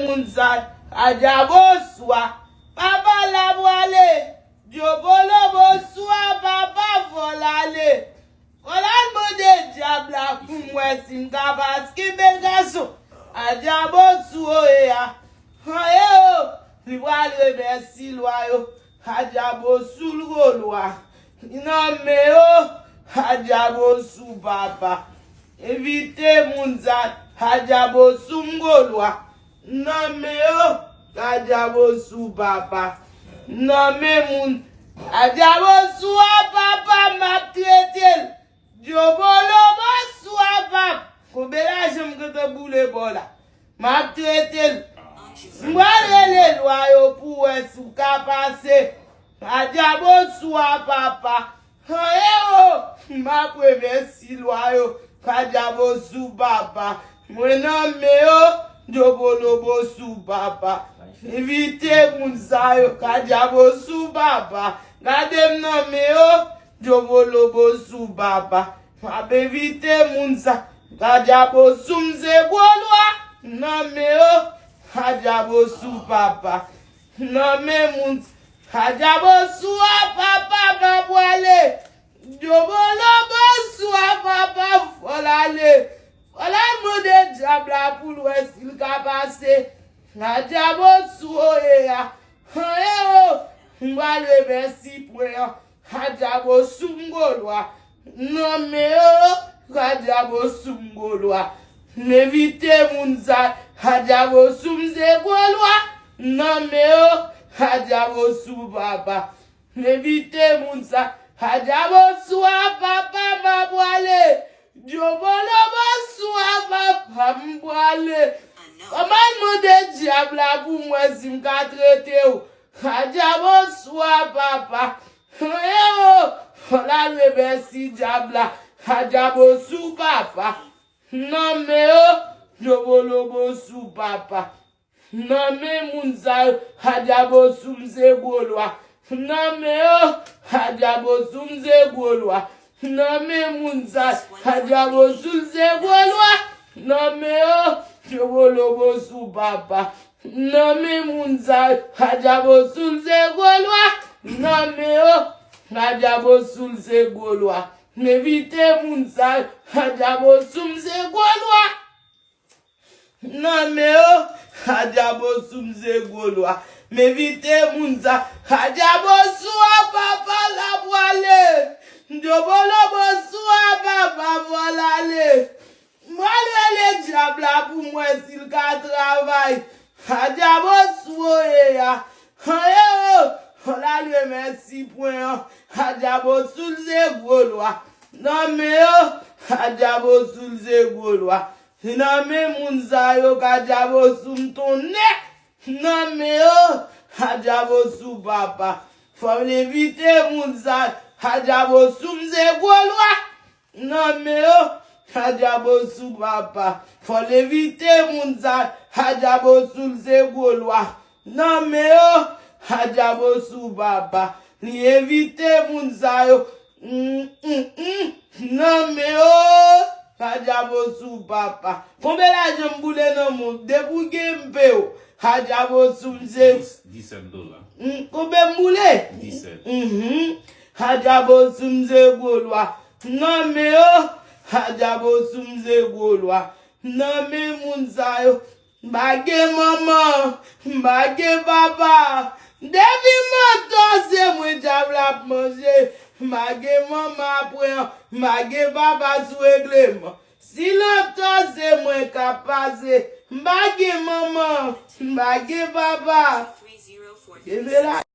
moun sa, adjabo swa, papa la boale, diobolo bo swa, papa volale. Olan mode diabla pou mwen sim kabas ki bel gaso, adjabo swo e ya. Yo, li wale remersi lwa yo, adjabo sul go lwa. Non me yo, adjabo sou papa. Evite moun zat, adjabo sou mgolwa. Non me yo, adjabo sou papa. Non me moun, adjabo sou papa map tretel. Diobolo ba sou papa. Koubela jem kote boule bola. Map tretel. Mwale le lwa yo pou sou ka pase. Adjabo sou papa. Yo, ma premersi lwa yo. Adjabo sou papa. Mwen nan me yo, diobolo bo sou papa. Evite moun sa yo, adjabo sou papa. Gade nan me yo, diobolo bo sou papa. Mab evite moun sa, adjabo sou mze golwa. Nan me yo, adjabo sou papa. Nan me moun sa, adjabo sou papa babwale. Diobolo bo sou papa volale. Voilà mode diabla pour l'ouest il ka passe. Adjabo sou e ya. Mwa le merci pour ya. Adjabo sou mgolwa. Non me yo, adjabo sou mgolwa. Nevite moun sa, adjabo sou mze golwa. Non me yo, adjabo sou papa. Nevite moun sa, adjabo sou papa mabwale. Diobolo bo sou papa mbwale. Koman mode diabla pou mwen sim ka trete ou. Adjabo sou papa. Ola remersi diabla. Adjabo sou papa. Non me yo, diobolo bo sou papa. Non me moun sa, adjabo sou mze golwa. Non me yo, adjabo sou mze golwa. Non me moun sa, adjabo sou mze golwa. Non me yo, diobolo bo sou papa. Non me moun sa, adjabo sou mze golwa. Non me yo, adjabo sou mze golwa. Nevite moun sa, adjabo sou mze golwa. Non me yo, adjabo sou mze golwa. Nevite moun sa, adjabo sou papa la boale. Diobolo bo sou papa volale. Mwale le diabla pou mwen sil ka travay. Adjabo sou e ya. Ola le merci pou yon. Adjabo sou lze golwa. Non me yo, adjabo sou lze golwa. Non me moun sa yo, adjabo sou mtonne. Non me yo, adjabo sou papa. Fom evite moun sa, adjabo sou mze golwa. Non me yo, adjabo sou papa. Fom evite moun sa, adjabo sou mze golwa. Non me yo, adjabo sou papa. Li evite moun sa yo. Non me yo, adjabo sou papa. Kombe la jem boule nan moun, debouge mpe yo. Adjabo sou mze. $17. Kombe mboule? 17. Adjabo sou mze golwa. Non me yo, adjabo sou mze golwa. Non me moun sa yo. Mbage maman, mbage papa. Devi mwen se mwen diabla manje. Mbage maman apren, mbage papa sou eglem. Si l'autre se mwen kapase. Mbage maman, mbage papa.